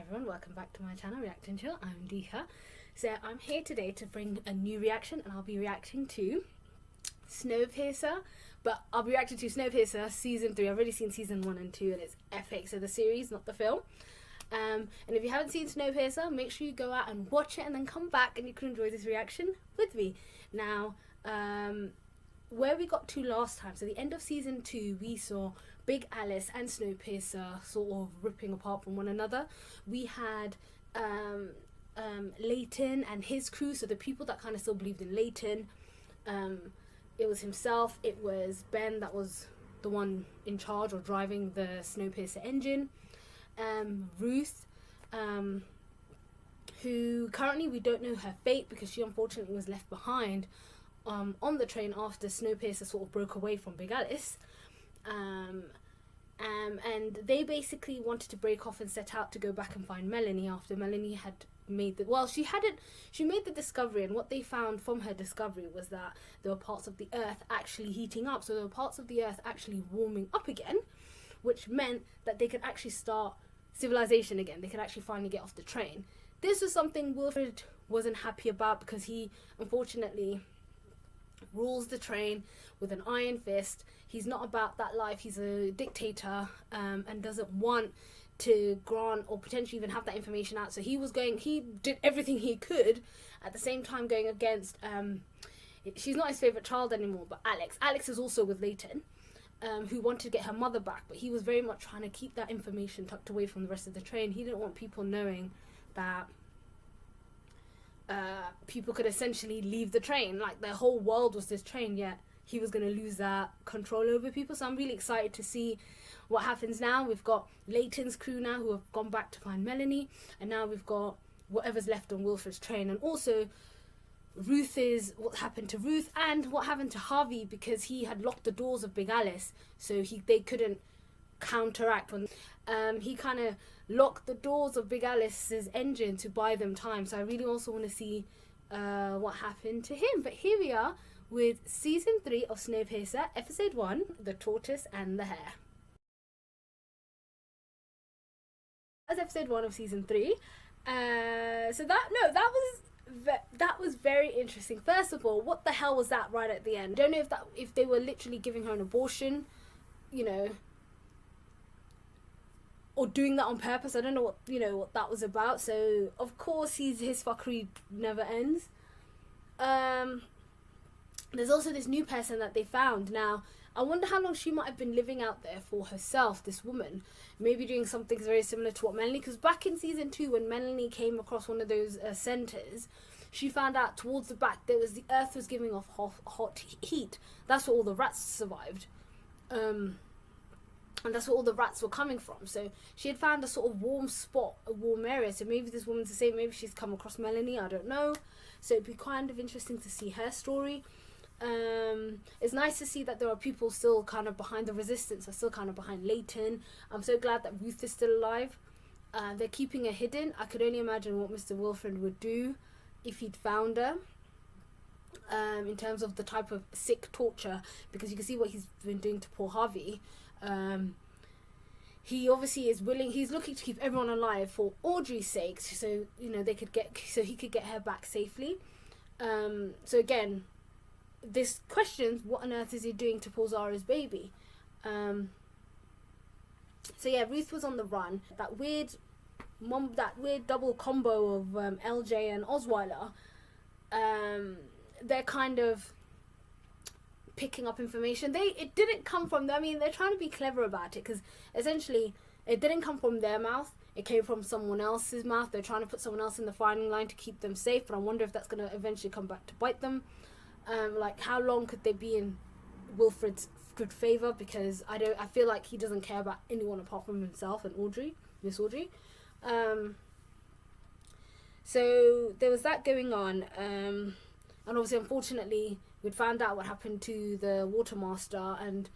everyone, welcome back to my channel, React and Chill. I'm Dika. So I'm here today to bring a new reaction, and I'll be reacting to SNOWPIERCER, but I'll be reacting to SNOWPIERCER season 3. I've already seen season 1 and 2 and it's epic, so the series, not the film. And if you haven't seen SNOWPIERCER, make sure you go out and watch it and then come back and you can enjoy this reaction with me. Now, where we got to last time, so the end of season 2, we saw Big Alice and SNOWPIERCER sort of ripping apart from one another. We had Leighton and his crew, so the people that kind of still believed in Leighton. It was himself, it was Ben that was the one in charge or driving the SNOWPIERCER engine. Ruth, who currently we don't know her fate because she unfortunately was left behind on the train after SNOWPIERCER sort of broke away from Big Alice. And they basically wanted to break off and set out to go back and find Melanie after Melanie had made she made the discovery, and what they found from her discovery was that there were parts of the earth actually heating up, so there were parts of the earth actually warming up again, which meant that they could actually start civilization again. They could actually finally get off the train. This was something Wilford wasn't happy about because he unfortunately rules the train with an iron fist. He's not about that life. He's a dictator, and doesn't want to grant or potentially even have that information out. So he did everything he could, at the same time going against she's not his favorite child anymore, but Alex is also with Leighton, who wanted to get her mother back, but he was very much trying to keep that information tucked away from the rest of the train. He didn't want people knowing that people could essentially leave the train, like their whole world was this train, yet he was going to lose that control over people. So I'm really excited to see what happens now. We've got Leighton's crew now who have gone back to find Melanie, and now we've got whatever's left on Wilford's train, and also what happened to Ruth and what happened to Harvey, because he had locked the doors of Big Alice, so they couldn't counteract when he kind of locked the doors of Big Alice's engine to buy them time. So I really also want to see what happened to him. But here we are with season 3 of SNOWPIERCER, episode 1, The Tortoise and the Hare. That's episode 1 of season 3. So that was very interesting. First of all, what the hell was that right at the end? I don't know if they were literally giving her an abortion, you know, or doing that on purpose. I don't know what that was about. So of course his fuckery never ends. There's also this new person that they found. Now I wonder how long she might have been living out there for herself, this woman. Maybe doing something very similar to what Melanie, because back in season 2 when Melanie came across one of those centres, she found out towards the back the earth was giving off hot heat. That's where all the rats survived. And that's where all the rats were coming from. So she had found a sort of warm spot, a warm area. So maybe this woman's the same. Maybe she's come across Melanie. I don't know. So it'd be kind of interesting to see her story. It's nice to see that there are people still kind of behind the resistance, are still kind of behind Leighton. I'm so glad that Ruth is still alive. They're keeping her hidden. I could only imagine what Mr. Wilford would do if he'd found her. In terms of the type of sick torture, because you can see what he's been doing to poor Harvey. He obviously is willing. He's looking to keep everyone alive for Audrey's sake, so he could get her back safely. So again, this questions what on earth is he doing to poor Zara's baby. So yeah, Ruth was on the run. That weird double combo of LJ and Osweiler. They're kind of picking up information. It didn't come from them. I mean, they're trying to be clever about it, because essentially it didn't come from their mouth. It came from someone else's mouth. They're trying to put someone else in the firing line to keep them safe, but I wonder if that's going to eventually come back to bite them. Like, how long could they be in Wilfred's good favour? Because I feel like he doesn't care about anyone apart from himself and Miss Audrey. So there was that going on, and obviously, unfortunately, we'd found out what happened to the Watermaster, and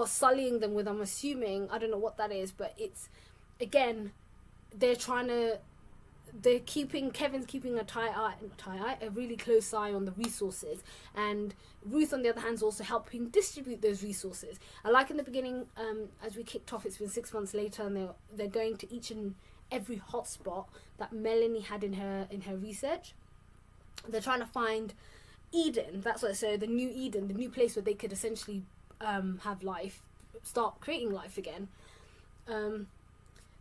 sullying them with, I'm assuming, I don't know what that is, but it's, again, Kevin's keeping a really close eye on the resources, and Ruth on the other hand is also helping distribute those resources. I like in the beginning, as we kicked off, it's been 6 months later, and they're going to each and every hotspot that Melanie had in her research. They're trying to find Eden. That's what. So the new Eden, the new place where they could essentially have life, start creating life again.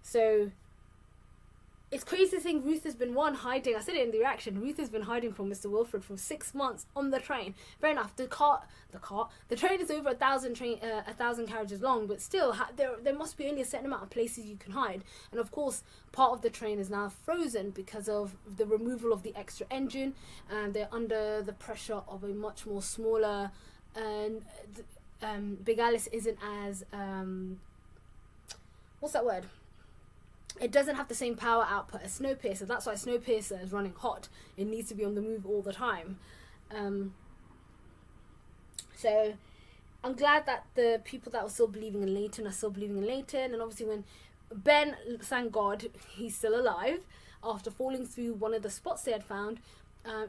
So it's crazy to think Ruth has been hiding. I said it in the reaction. Ruth has been hiding from Mr. Wilford for 6 months on the train. Fair enough. The train is over 1,000 carriages long, but still, there must be only a certain amount of places you can hide. And of course, part of the train is now frozen because of the removal of the extra engine, and they're under the pressure of a much more smaller. And Big Alice isn't as what's that word? It doesn't have the same power output as Snowpiercer. That's why Snowpiercer is running hot. It needs to be on the move all the time. So I'm glad that the people that were still believing in Leighton are still believing in Leighton. And obviously when Ben, thank God, he's still alive after falling through one of the spots they had found.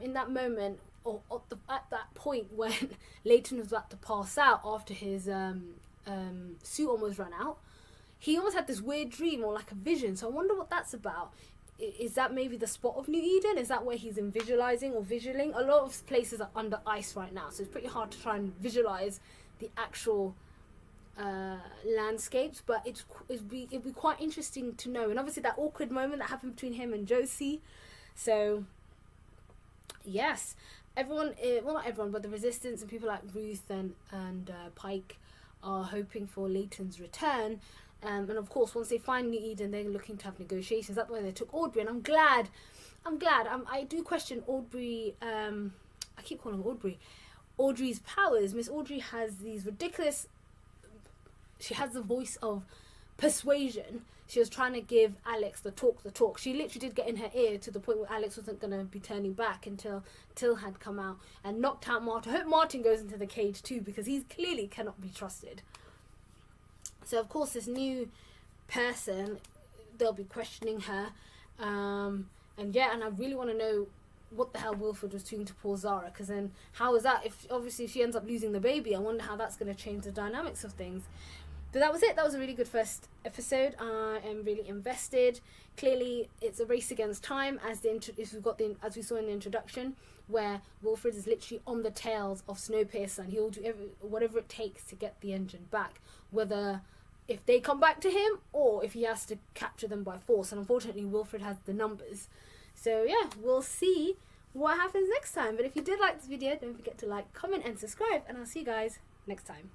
In that moment, or at that point when Leighton was about to pass out after his suit almost ran out, he almost had this weird dream or like a vision. So I wonder what that's about. Is that maybe the spot of New Eden? Is that where he's in visualizing or visualing? A lot of places are under ice right now, so it's pretty hard to try and visualize the actual landscapes. But it'd be quite interesting to know. And obviously that awkward moment that happened between him and Josie. So yes, everyone, well not everyone, but the Resistance and people like Ruth and Pike are hoping for Leighton's return. And of course, once they find New Eden, they're looking to have negotiations. That's why they took Aubrey, and I'm glad. I do question Aubrey. I keep calling her Aubrey. Audrey's powers. Miss Audrey has these ridiculous. She has the voice of persuasion. She was trying to give Alex the talk. She literally did get in her ear to the point where Alex wasn't going to be turning back until Till had come out and knocked out Martin. I hope Martin goes into the cage too, because he clearly cannot be trusted. So of course this new person, they'll be questioning her, and I really want to know what the hell Wilford was doing to poor Zara, because then how is that, if obviously she ends up losing the baby, I wonder how that's going to change the dynamics of things. But that was it. That was a really good first episode. I am really invested. Clearly it's a race against time, as we saw in the introduction, where Wilford is literally on the tails of Snowpiercer, and he'll do whatever it takes to get the engine back, whether if they come back to him or if he has to capture them by force. And unfortunately Wilford has the numbers. So yeah, we'll see what happens next time. But if you did like this video, don't forget to like, comment and subscribe, and I'll see you guys next time.